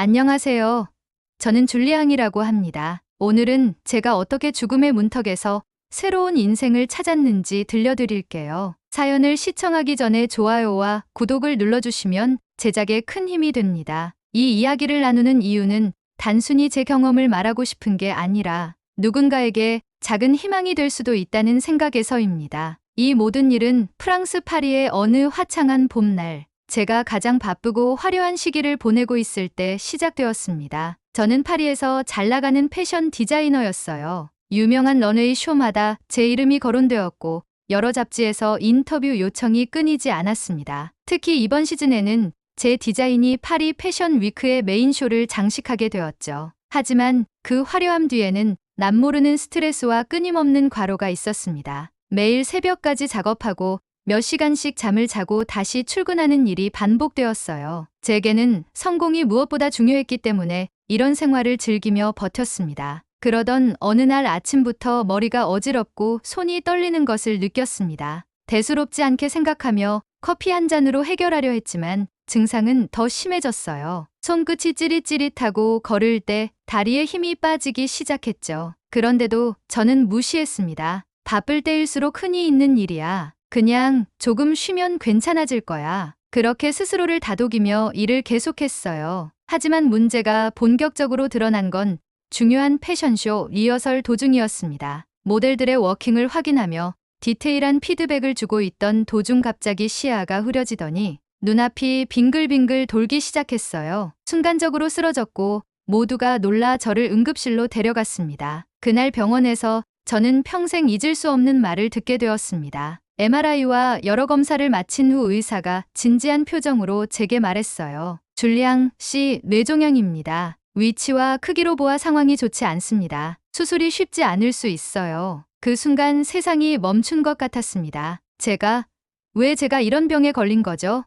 안녕하세요. 저는 줄리앙이라고 합니다. 오늘은 제가 어떻게 죽음의 문턱에서 새로운 인생을 찾았는지 들려드릴게요. 사연을 시청하기 전에 좋아요와 구독을 눌러주시면 제작에 큰 힘이 됩니다. 이 이야기를 나누는 이유는 단순히 제 경험을 말하고 싶은 게 아니라 누군가에게 작은 희망이 될 수도 있다는 생각에서입니다. 이 모든 일은 프랑스 파리의 어느 화창한 봄날, 제가 가장 바쁘고 화려한 시기를 보내고 있을 때 시작되었습니다. 저는 파리에서 잘 나가는 패션 디자이너였어요. 유명한 런웨이 쇼마다 제 이름이 거론되었고 여러 잡지에서 인터뷰 요청이 끊이지 않았습니다. 특히 이번 시즌에는 제 디자인이 파리 패션 위크의 메인 쇼를 장식하게 되었죠. 하지만 그 화려함 뒤에는 남모르는 스트레스와 끊임없는 과로가 있었습니다. 매일 새벽까지 작업하고 몇 시간씩 잠을 자고 다시 출근하는 일이 반복되었어요. 제게는 성공이 무엇보다 중요했기 때문에 이런 생활을 즐기며 버텼습니다. 그러던 어느 날 아침부터 머리가 어지럽고 손이 떨리는 것을 느꼈습니다. 대수롭지 않게 생각하며 커피 한 잔으로 해결하려 했지만 증상은 더 심해졌어요. 손끝이 찌릿찌릿하고 걸을 때 다리에 힘이 빠지기 시작했죠. 그런데도 저는 무시했습니다. 바쁠 때일수록 흔히 있는 일이야. 그냥 조금 쉬면 괜찮아질 거야. 그렇게 스스로를 다독이며 일을 계속했어요. 하지만 문제가 본격적으로 드러난 건 중요한 패션쇼 리허설 도중이었습니다. 모델들의 워킹을 확인하며 디테일한 피드백을 주고 있던 도중 갑자기 시야가 흐려지더니 눈앞이 빙글빙글 돌기 시작했어요. 순간적으로 쓰러졌고 모두가 놀라 저를 응급실로 데려갔습니다. 그날 병원에서 저는 평생 잊을 수 없는 말을 듣게 되었습니다. MRI와 여러 검사를 마친 후 의사가 진지한 표정으로 제게 말했어요. 줄리앙 씨, 뇌종양입니다. 위치와 크기로 보아 상황이 좋지 않습니다. 수술이 쉽지 않을 수 있어요. 그 순간 세상이 멈춘 것 같았습니다. 왜 제가 이런 병에 걸린 거죠?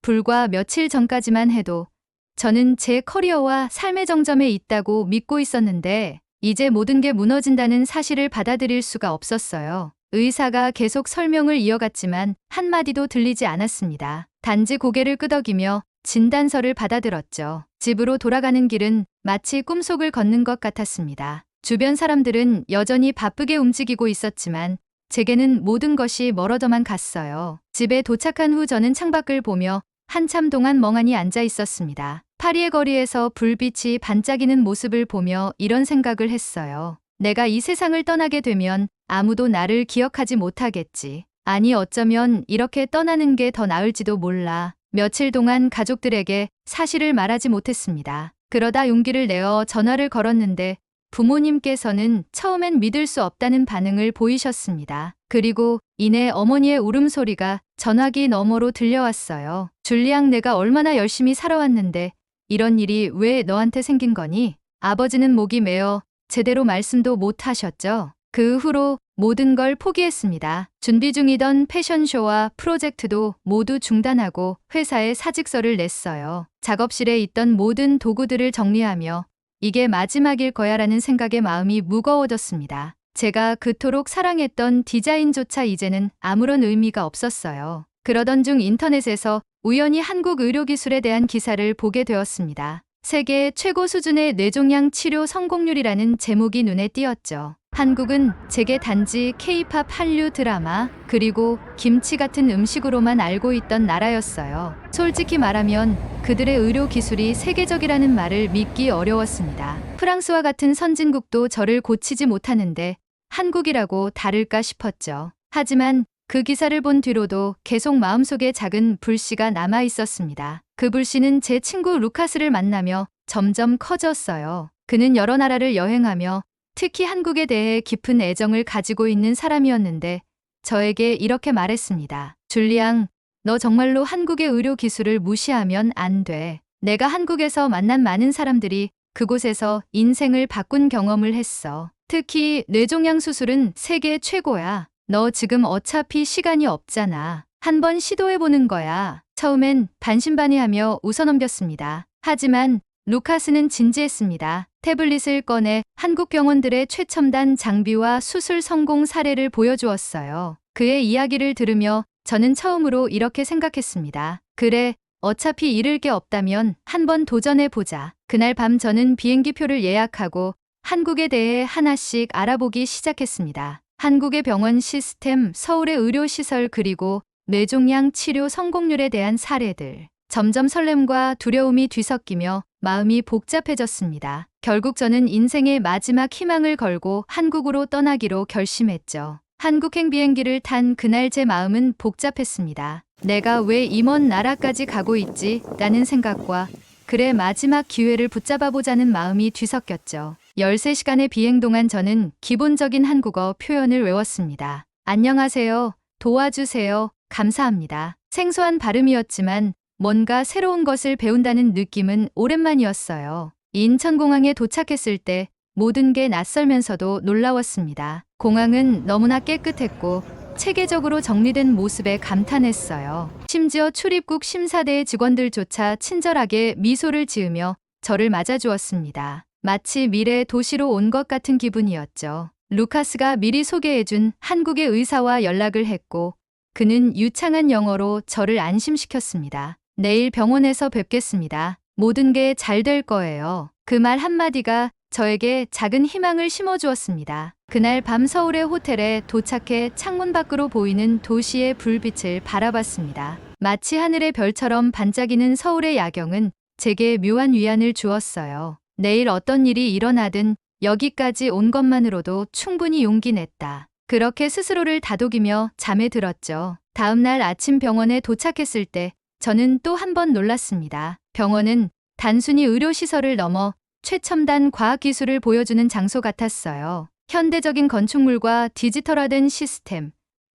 불과 며칠 전까지만 해도 저는 제 커리어와 삶의 정점에 있다고 믿고 있었는데 이제 모든 게 무너진다는 사실을 받아들일 수가 없었어요. 의사가 계속 설명을 이어갔지만 한마디도 들리지 않았습니다. 단지 고개를 끄덕이며 진단서를 받아들었죠. 집으로 돌아가는 길은 마치 꿈속을 걷는 것 같았습니다. 주변 사람들은 여전히 바쁘게 움직이고 있었지만 제게는 모든 것이 멀어져만 갔어요. 집에 도착한 후 저는 창밖을 보며 한참 동안 멍하니 앉아 있었습니다. 파리의 거리에서 불빛이 반짝이는 모습을 보며 이런 생각을 했어요. 내가 이 세상을 떠나게 되면 아무도 나를 기억하지 못하겠지. 아니, 어쩌면 이렇게 떠나는 게 더 나을지도 몰라. 며칠 동안 가족들에게 사실을 말하지 못했습니다. 그러다 용기를 내어 전화를 걸었는데 부모님께서는 처음엔 믿을 수 없다는 반응을 보이셨습니다. 그리고 이내 어머니의 울음소리가 전화기 너머로 들려왔어요. 줄리앙, 내가 얼마나 열심히 살아왔는데 이런 일이 왜 너한테 생긴 거니? 아버지는 목이 메어 제대로 말씀도 못 하셨죠. 그 후로 모든 걸 포기했습니다. 준비 중이던 패션쇼와 프로젝트도 모두 중단하고 회사에 사직서를 냈어요. 작업실에 있던 모든 도구들을 정리하며 이게 마지막일 거야라는 생각에 마음이 무거워졌습니다. 제가 그토록 사랑했던 디자인조차 이제는 아무런 의미가 없었어요. 그러던 중 인터넷에서 우연히 한국 의료기술에 대한 기사를 보게 되었습니다. 세계 최고 수준의 뇌종양 치료 성공률이라는 제목이 눈에 띄었죠. 한국은 제게 단지 K-팝 한류 드라마 그리고 김치 같은 음식으로만 알고 있던 나라였어요. 솔직히 말하면 그들의 의료 기술이 세계적이라는 말을 믿기 어려웠습니다. 프랑스와 같은 선진국도 저를 고치지 못하는데 한국이라고 다를까 싶었죠. 하지만 그 기사를 본 뒤로도 계속 마음속에 작은 불씨가 남아 있었습니다. 그 불씨는 제 친구 루카스를 만나며 점점 커졌어요. 그는 여러 나라를 여행하며 특히 한국에 대해 깊은 애정을 가지고 있는 사람이었는데 저에게 이렇게 말했습니다. 줄리앙, 너 정말로 한국의 의료 기술을 무시하면 안 돼. 내가 한국에서 만난 많은 사람들이 그곳에서 인생을 바꾼 경험을 했어. 특히 뇌종양 수술은 세계 최고야. 너 지금 어차피 시간이 없잖아. 한번 시도해보는 거야. 처음엔 반신반의하며 웃어넘겼습니다. 하지만 루카스는 진지했습니다. 태블릿을 꺼내 한국 병원들의 최첨단 장비와 수술 성공 사례를 보여주었어요. 그의 이야기를 들으며 저는 처음으로 이렇게 생각했습니다. 그래, 어차피 잃을 게 없다면 한번 도전해보자. 그날 밤 저는 비행기표를 예약하고 한국에 대해 하나씩 알아보기 시작했습니다. 한국의 병원 시스템, 서울의 의료시설 그리고 뇌종양 치료 성공률에 대한 사례들. 점점 설렘과 두려움이 뒤섞이며 마음이 복잡해졌습니다. 결국 저는 인생의 마지막 희망을 걸고 한국으로 떠나기로 결심했죠. 한국행 비행기를 탄 그날 제 마음은 복잡했습니다. 내가 왜 이 먼 나라까지 가고 있지? 라는 생각과 그래 마지막 기회를 붙잡아보자는 마음이 뒤섞였죠. 13시간의 비행 동안 저는 기본적인 한국어 표현을 외웠습니다. 안녕하세요, 도와주세요, 감사합니다. 생소한 발음이었지만 뭔가 새로운 것을 배운다는 느낌은 오랜만이었어요. 인천공항에 도착했을 때 모든 게 낯설면서도 놀라웠습니다. 공항은 너무나 깨끗했고 체계적으로 정리된 모습에 감탄했어요. 심지어 출입국 심사대의 직원들조차 친절하게 미소를 지으며 저를 맞아주었습니다. 마치 미래 도시로 온 것 같은 기분이었죠. 루카스가 미리 소개해준 한국의 의사와 연락을 했고 그는 유창한 영어로 저를 안심시켰습니다. 내일 병원에서 뵙겠습니다. 모든 게 잘 될 거예요. 그 말 한마디가 저에게 작은 희망을 심어주었습니다. 그날 밤 서울의 호텔에 도착해 창문 밖으로 보이는 도시의 불빛을 바라봤습니다. 마치 하늘의 별처럼 반짝이는 서울의 야경은 제게 묘한 위안을 주었어요. 내일 어떤 일이 일어나든 여기까지 온 것만으로도 충분히 용기 냈다. 그렇게 스스로를 다독이며 잠에 들었죠. 다음 날 아침 병원에 도착했을 때 저는 또 한 번 놀랐습니다. 병원은 단순히 의료시설을 넘어 최첨단 과학기술을 보여주는 장소 같았어요. 현대적인 건축물과 디지털화된 시스템,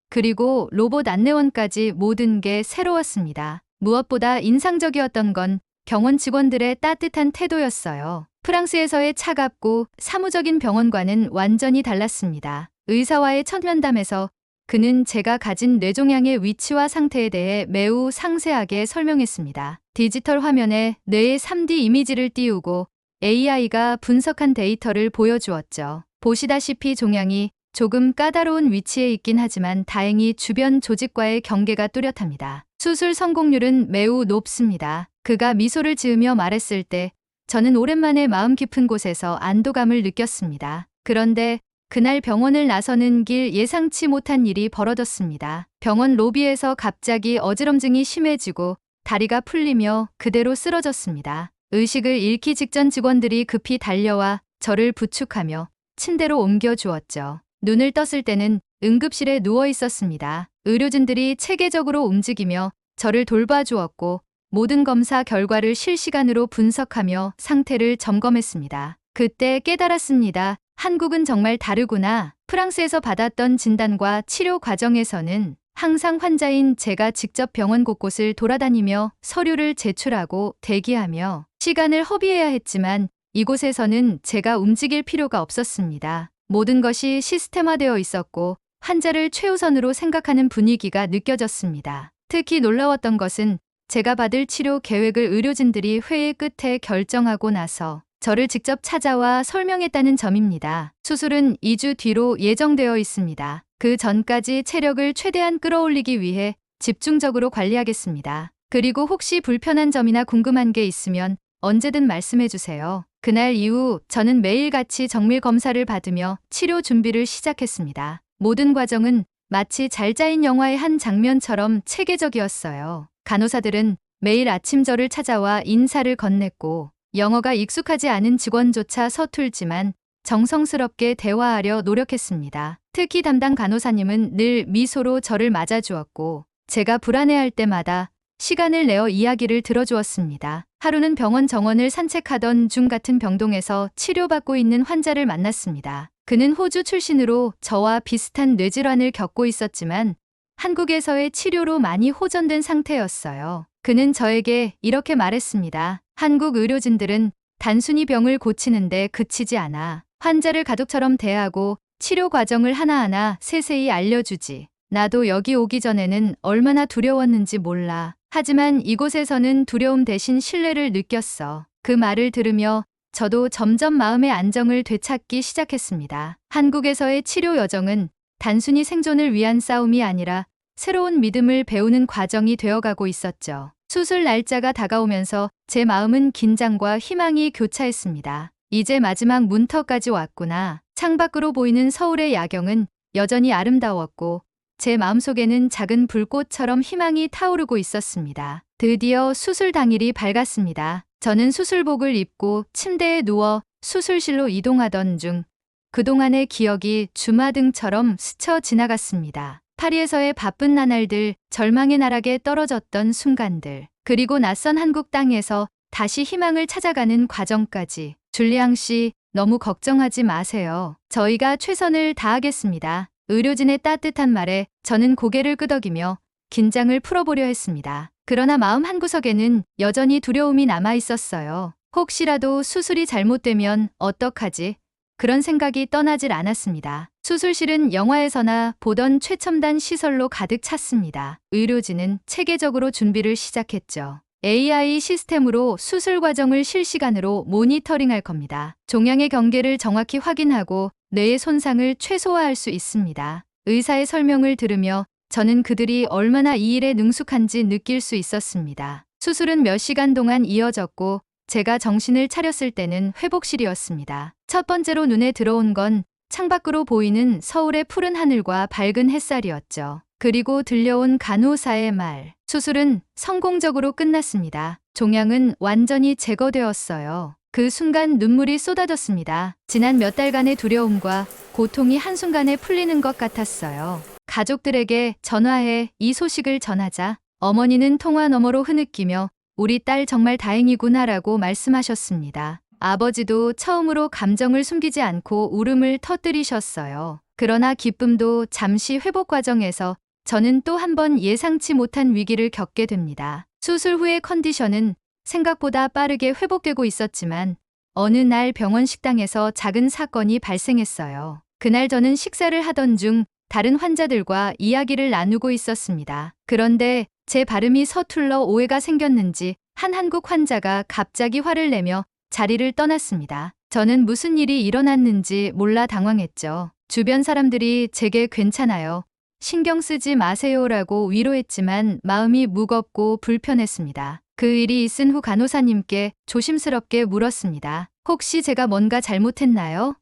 그리고 로봇 안내원까지 모든 게 새로웠습니다. 무엇보다 인상적이었던 건 병원 직원들의 따뜻한 태도였어요. 프랑스에서의 차갑고 사무적인 병원과는 완전히 달랐습니다. 의사와의 첫 면담에서 그는 제가 가진 뇌종양의 위치와 상태에 대해 매우 상세하게 설명했습니다. 디지털 화면에 뇌의 3D 이미지를 띄우고 AI가 분석한 데이터를 보여주었죠. 보시다시피 종양이 조금 까다로운 위치에 있긴 하지만 다행히 주변 조직과의 경계가 뚜렷합니다. 수술 성공률은 매우 높습니다. 그가 미소를 지으며 말했을 때 저는 오랜만에 마음 깊은 곳에서 안도감을 느꼈습니다. 그런데 그날 병원을 나서는 길 예상치 못한 일이 벌어졌습니다. 병원 로비에서 갑자기 어지럼증이 심해지고 다리가 풀리며 그대로 쓰러졌습니다. 의식을 잃기 직전 직원들이 급히 달려와 저를 부축하며 침대로 옮겨주었죠. 눈을 떴을 때는 응급실에 누워 있었습니다. 의료진들이 체계적으로 움직이며 저를 돌봐주었고 모든 검사 결과를 실시간으로 분석하며 상태를 점검했습니다. 그때 깨달았습니다. 한국은 정말 다르구나. 프랑스에서 받았던 진단과 치료 과정에서는 항상 환자인 제가 직접 병원 곳곳을 돌아다니며 서류를 제출하고 대기하며 시간을 허비해야 했지만 이곳에서는 제가 움직일 필요가 없었습니다. 모든 것이 시스템화되어 있었고 환자를 최우선으로 생각하는 분위기가 느껴졌습니다. 특히 놀라웠던 것은 제가 받을 치료 계획을 의료진들이 회의 끝에 결정하고 나서 저를 직접 찾아와 설명했다는 점입니다. 수술은 2주 뒤로 예정되어 있습니다. 그 전까지 체력을 최대한 끌어올리기 위해 집중적으로 관리하겠습니다. 그리고 혹시 불편한 점이나 궁금한 게 있으면 언제든 말씀해 주세요. 그날 이후 저는 매일같이 정밀 검사를 받으며 치료 준비를 시작했습니다. 모든 과정은 마치 잘 짜인 영화의 한 장면처럼 체계적이었어요. 간호사들은 매일 아침 저를 찾아와 인사를 건넸고 영어가 익숙하지 않은 직원조차 서툴지만 정성스럽게 대화하려 노력했습니다. 특히 담당 간호사님은 늘 미소로 저를 맞아주었고 제가 불안해할 때마다 시간을 내어 이야기를 들어주었습니다. 하루는 병원 정원을 산책하던 중 같은 병동에서 치료받고 있는 환자를 만났습니다. 그는 호주 출신으로 저와 비슷한 뇌질환을 겪고 있었지만 한국에서의 치료로 많이 호전된 상태였어요. 그는 저에게 이렇게 말했습니다. 한국 의료진들은 단순히 병을 고치는데 그치지 않아. 환자를 가족처럼 대하고 치료 과정을 하나하나 세세히 알려주지. 나도 여기 오기 전에는 얼마나 두려웠는지 몰라. 하지만 이곳에서는 두려움 대신 신뢰를 느꼈어. 그 말을 들으며 저도 점점 마음의 안정을 되찾기 시작했습니다. 한국에서의 치료 여정은 단순히 생존을 위한 싸움이 아니라 새로운 믿음을 배우는 과정이 되어가고 있었죠. 수술 날짜가 다가오면서 제 마음은 긴장과 희망이 교차했습니다. 이제 마지막 문턱까지 왔구나. 창밖으로 보이는 서울의 야경은 여전히 아름다웠고 제 마음속에는 작은 불꽃처럼 희망이 타오르고 있었습니다. 드디어 수술 당일이 밝았습니다. 저는 수술복을 입고 침대에 누워 수술실로 이동하던 중 그동안의 기억이 주마등처럼 스쳐 지나갔습니다. 파리에서의 바쁜 나날들, 절망의 나락에 떨어졌던 순간들, 그리고 낯선 한국 땅에서 다시 희망을 찾아가는 과정까지. 줄리앙 씨, 너무 걱정하지 마세요. 저희가 최선을 다하겠습니다. 의료진의 따뜻한 말에 저는 고개를 끄덕이며 긴장을 풀어보려 했습니다. 그러나 마음 한구석에는 여전히 두려움이 남아 있었어요. 혹시라도 수술이 잘못되면 어떡하지? 그런 생각이 떠나질 않았습니다. 수술실은 영화에서나 보던 최첨단 시설로 가득 찼습니다. 의료진은 체계적으로 준비를 시작했죠. AI 시스템으로 수술 과정을 실시간으로 모니터링할 겁니다. 종양의 경계를 정확히 확인하고 뇌의 손상을 최소화할 수 있습니다. 의사의 설명을 들으며 저는 그들이 얼마나 이 일에 능숙한지 느낄 수 있었습니다. 수술은 몇 시간 동안 이어졌고 제가 정신을 차렸을 때는 회복실이었습니다. 첫 번째로 눈에 들어온 건 창밖으로 보이는 서울의 푸른 하늘과 밝은 햇살이었죠. 그리고 들려온 간호사의 말. 수술은 성공적으로 끝났습니다. 종양은 완전히 제거되었어요. 그 순간 눈물이 쏟아졌습니다. 지난 몇 달간의 두려움과 고통이 한순간에 풀리는 것 같았어요. 가족들에게 전화해 이 소식을 전하자. 어머니는 통화 너머로 흐느끼며 우리 딸 정말 다행이구나라고 말씀하셨습니다. 아버지도 처음으로 감정을 숨기지 않고 울음을 터뜨리셨어요. 그러나 기쁨도 잠시 회복 과정에서 저는 또 한 번 예상치 못한 위기를 겪게 됩니다. 수술 후의 컨디션은 생각보다 빠르게 회복되고 있었지만 어느 날 병원 식당에서 작은 사건이 발생했어요. 그날 저는 식사를 하던 중 다른 환자들과 이야기를 나누고 있었습니다. 그런데 제 발음이 서툴러 오해가 생겼는지 한 한국 환자가 갑자기 화를 내며 자리를 떠났습니다. 저는 무슨 일이 일어났는지 몰라 당황했죠. 주변 사람들이 제게 괜찮아요. 신경 쓰지 마세요라고 위로했지만 마음이 무겁고 불편했습니다. 그 일이 있은 후 간호사님께 조심스럽게 물었습니다. 혹시 제가 뭔가 잘못했나요?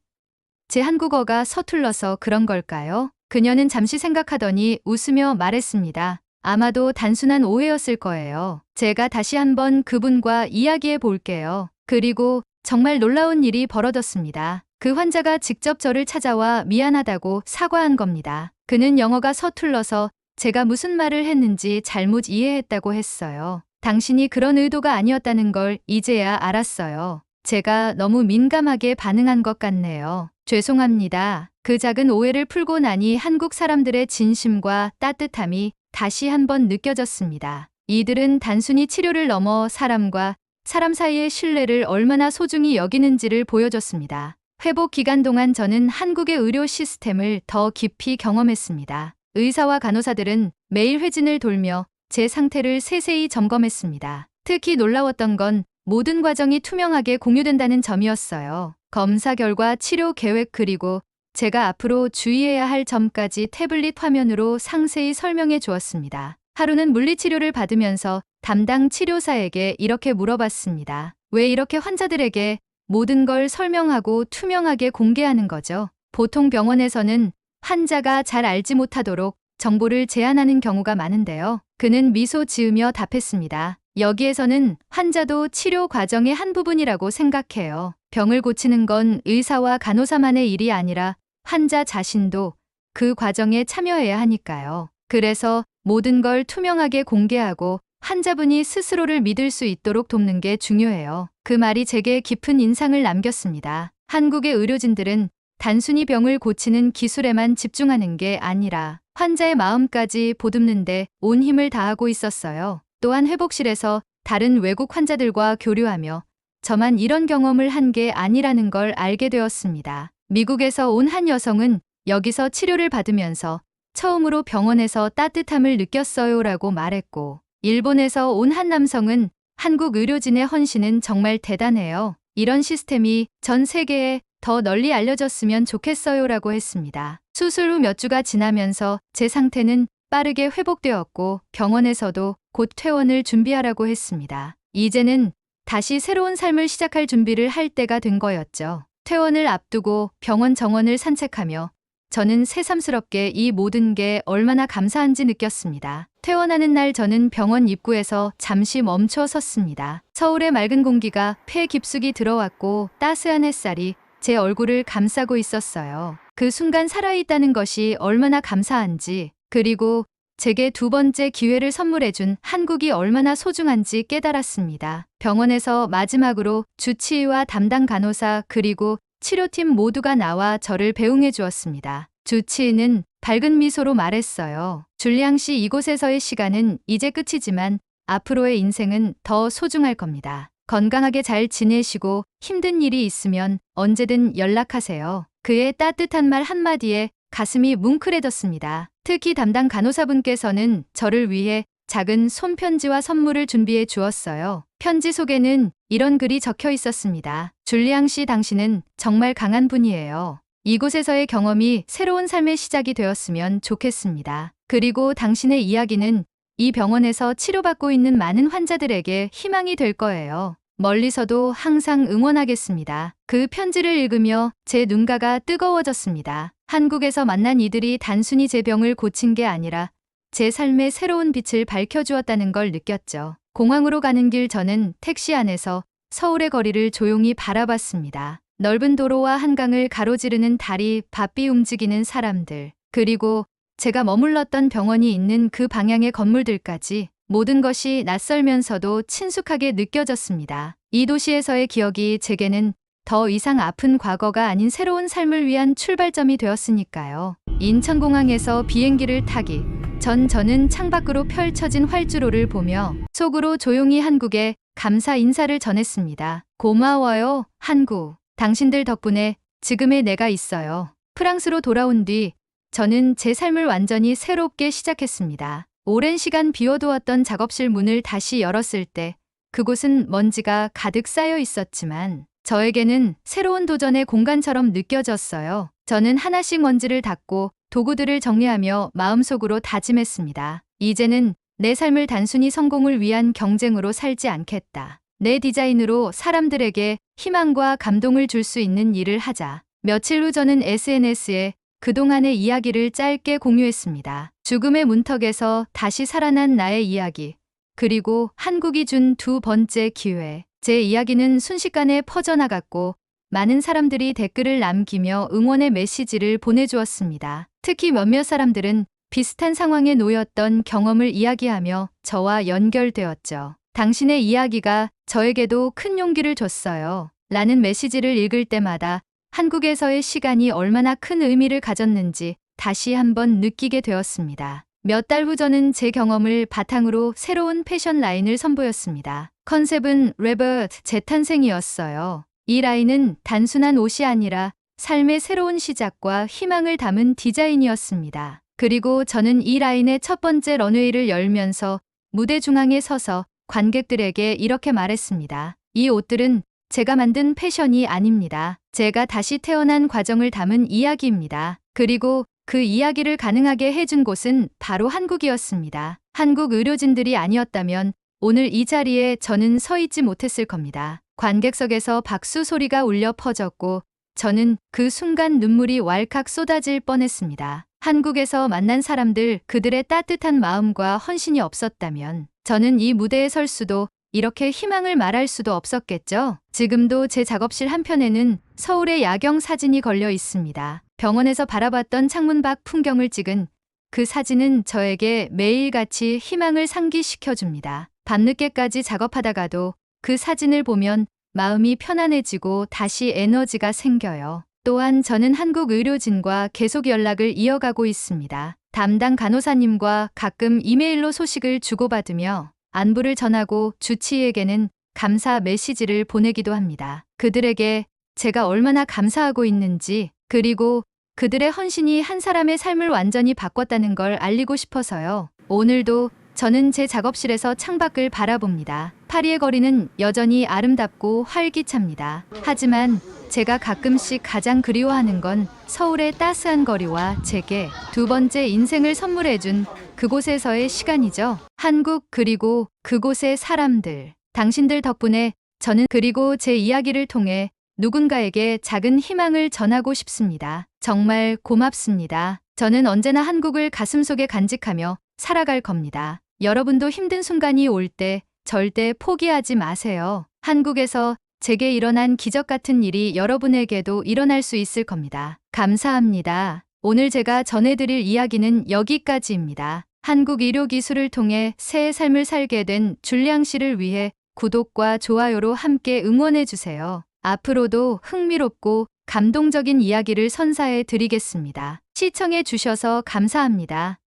제 한국어가 서툴러서 그런 걸까요? 그녀는 잠시 생각하더니 웃으며 말했습니다. 아마도 단순한 오해였을 거예요. 제가 다시 한번 그분과 이야기해 볼게요. 그리고 정말 놀라운 일이 벌어졌습니다. 그 환자가 직접 저를 찾아와 미안하다고 사과한 겁니다. 그는 영어가 서툴러서 제가 무슨 말을 했는지 잘못 이해했다고 했어요. 당신이 그런 의도가 아니었다는 걸 이제야 알았어요. 제가 너무 민감하게 반응한 것 같네요. 죄송합니다. 그 작은 오해를 풀고 나니 한국 사람들의 진심과 따뜻함이 다시 한번 느껴졌습니다. 이들은 단순히 치료를 넘어 사람과 사람 사이의 신뢰를 얼마나 소중히 여기는지를 보여줬습니다. 회복 기간 동안 저는 한국의 의료 시스템을 더 깊이 경험했습니다. 의사와 간호사들은 매일 회진을 돌며 제 상태를 세세히 점검했습니다. 특히 놀라웠던 건 모든 과정이 투명하게 공유된다는 점이었어요. 검사 결과, 치료 계획 그리고 제가 앞으로 주의해야 할 점까지 태블릿 화면으로 상세히 설명해 주었습니다. 하루는 물리치료를 받으면서 담당 치료사에게 이렇게 물어봤습니다. 왜 이렇게 환자들에게 모든 걸 설명하고 투명하게 공개하는 거죠? 보통 병원에서는 환자가 잘 알지 못하도록 정보를 제한하는 경우가 많은데요. 그는 미소 지으며 답했습니다. 여기에서는 환자도 치료 과정의 한 부분이라고 생각해요. 병을 고치는 건 의사와 간호사만의 일이 아니라 환자 자신도 그 과정에 참여해야 하니까요. 그래서 모든 걸 투명하게 공개하고 환자분이 스스로를 믿을 수 있도록 돕는 게 중요해요. 그 말이 제게 깊은 인상을 남겼습니다. 한국의 의료진들은 단순히 병을 고치는 기술에만 집중하는 게 아니라 환자의 마음까지 보듬는데 온 힘을 다하고 있었어요. 또한 회복실에서 다른 외국 환자들과 교류하며 저만 이런 경험을 한 게 아니라는 걸 알게 되었습니다. 미국에서 온 한 여성은 여기서 치료를 받으면서 처음으로 병원에서 따뜻함을 느꼈어요라고 말했고, 일본에서 온 한 남성은 한국 의료진의 헌신은 정말 대단해요. 이런 시스템이 전 세계에 더 널리 알려졌으면 좋겠어요라고 했습니다. 수술 후 몇 주가 지나면서 제 상태는 빠르게 회복되었고 병원에서도 곧 퇴원을 준비하라고 했습니다. 이제는 다시 새로운 삶을 시작할 준비를 할 때가 된 거였죠. 퇴원을 앞두고 병원 정원을 산책하며 저는 새삼스럽게 이 모든 게 얼마나 감사한지 느꼈습니다. 퇴원하는 날 저는 병원 입구에서 잠시 멈춰 섰습니다. 서울의 맑은 공기가 폐 깊숙이 들어왔고 따스한 햇살이 제 얼굴을 감싸고 있었어요. 그 순간 살아있다는 것이 얼마나 감사한지, 그리고 제게 두 번째 기회를 선물해준 한국이 얼마나 소중한지 깨달았습니다. 병원에서 마지막으로 주치의와 담당 간호사 그리고 치료팀 모두가 나와 저를 배웅해 주었습니다. 주치의는 밝은 미소로 말했어요. 줄리앙 씨, 이곳에서의 시간은 이제 끝이지만 앞으로의 인생은 더 소중할 겁니다. 건강하게 잘 지내시고 힘든 일이 있으면 언제든 연락하세요. 그의 따뜻한 말 한마디에 가슴이 뭉클해졌습니다. 특히 담당 간호사분께서는 저를 위해 작은 손편지와 선물을 준비해 주었어요. 편지 속에는 이런 글이 적혀 있었습니다. 줄리앙 씨, 당신은 정말 강한 분이에요. 이곳에서의 경험이 새로운 삶의 시작이 되었으면 좋겠습니다. 그리고 당신의 이야기는 이 병원에서 치료받고 있는 많은 환자들에게 희망이 될 거예요. 멀리서도 항상 응원하겠습니다. 그 편지를 읽으며 제 눈가가 뜨거워졌습니다. 한국에서 만난 이들이 단순히 제 병을 고친 게 아니라 제 삶의 새로운 빛을 밝혀주었다는 걸 느꼈죠. 공항으로 가는 길 저는 택시 안에서 서울의 거리를 조용히 바라봤습니다. 넓은 도로와 한강을 가로지르는 다리, 바삐 움직이는 사람들, 그리고 제가 머물렀던 병원이 있는 그 방향의 건물들까지 모든 것이 낯설면서도 친숙하게 느껴졌습니다. 이 도시에서의 기억이 제게는 더 이상 아픈 과거가 아닌 새로운 삶을 위한 출발점이 되었으니까요. 인천공항에서 비행기를 타기 전 저는 창밖으로 펼쳐진 활주로를 보며 속으로 조용히 한국에 감사 인사를 전했습니다. 고마워요, 한국. 당신들 덕분에 지금의 내가 있어요. 프랑스로 돌아온 뒤 저는 제 삶을 완전히 새롭게 시작했습니다. 오랜 시간 비워두었던 작업실 문을 다시 열었을 때 그곳은 먼지가 가득 쌓여 있었지만 저에게는 새로운 도전의 공간처럼 느껴졌어요. 저는 하나씩 먼지를 닦고 도구들을 정리하며 마음속으로 다짐했습니다. 이제는 내 삶을 단순히 성공을 위한 경쟁으로 살지 않겠다. 내 디자인으로 사람들에게 희망과 감동을 줄 수 있는 일을 하자. 며칠 후 저는 SNS에 그동안의 이야기를 짧게 공유했습니다. 죽음의 문턱에서 다시 살아난 나의 이야기, 그리고 한국이 준 두 번째 기회. 제 이야기는 순식간에 퍼져나갔고 많은 사람들이 댓글을 남기며 응원의 메시지를 보내주었습니다. 특히 몇몇 사람들은 비슷한 상황에 놓였던 경험을 이야기하며 저와 연결되었죠. 당신의 이야기가 저에게도 큰 용기를 줬어요. 라는 메시지를 읽을 때마다 한국에서의 시간이 얼마나 큰 의미를 가졌는지 다시 한번 느끼게 되었습니다. 몇 달 후 저는 제 경험을 바탕으로 새로운 패션 라인을 선보였습니다. 컨셉은 레버트 재탄생이었어요. 이 라인은 단순한 옷이 아니라 삶의 새로운 시작과 희망을 담은 디자인이었습니다. 그리고 저는 이 라인의 첫 번째 런웨이를 열면서 무대 중앙에 서서 관객들에게 이렇게 말했습니다. 이 옷들은 제가 만든 패션이 아닙니다. 제가 다시 태어난 과정을 담은 이야기입니다. 그리고 그 이야기를 가능하게 해준 곳은 바로 한국이었습니다. 한국 의료진들이 아니었다면 오늘 이 자리에 저는 서 있지 못했을 겁니다. 관객석에서 박수 소리가 울려 퍼졌고 저는 그 순간 눈물이 왈칵 쏟아질 뻔했습니다. 한국에서 만난 사람들, 그들의 따뜻한 마음과 헌신이 없었다면 저는 이 무대에 설 수도 이렇게 희망을 말할 수도 없었겠죠. 지금도 제 작업실 한편에는 서울의 야경 사진이 걸려 있습니다. 병원에서 바라봤던 창문 밖 풍경을 찍은 그 사진은 저에게 매일같이 희망을 상기시켜줍니다. 밤늦게까지 작업하다가도 그 사진을 보면 마음이 편안해지고 다시 에너지가 생겨요. 또한 저는 한국 의료진과 계속 연락을 이어가고 있습니다. 담당 간호사님과 가끔 이메일로 소식을 주고받으며 안부를 전하고 주치의에게는 감사 메시지를 보내기도 합니다. 그들에게 제가 얼마나 감사하고 있는지, 그리고 그들의 헌신이 한 사람의 삶을 완전히 바꿨다는 걸 알리고 싶어서요. 오늘도 저는 제 작업실에서 창밖을 바라봅니다. 파리의 거리는 여전히 아름답고 활기찹니다. 하지만 제가 가끔씩 가장 그리워하는 건 서울의 따스한 거리와 제게 두 번째 인생을 선물해준 그곳에서의 시간이죠. 한국 그리고 그곳의 사람들. 당신들 덕분에 저는 그리고 제 이야기를 통해 누군가에게 작은 희망을 전하고 싶습니다. 정말 고맙습니다. 저는 언제나 한국을 가슴속에 간직하며 살아갈 겁니다. 여러분도 힘든 순간이 올 때 절대 포기하지 마세요. 한국에서 제게 일어난 기적 같은 일이 여러분에게도 일어날 수 있을 겁니다. 감사합니다. 오늘 제가 전해드릴 이야기는 여기까지입니다. 한국 의료 기술을 통해 새의 삶을 살게 된 줄리앙 씨를 위해 구독과 좋아요로 함께 응원해 주세요. 앞으로도 흥미롭고 감동적인 이야기를 선사해 드리겠습니다. 시청해 주셔서 감사합니다.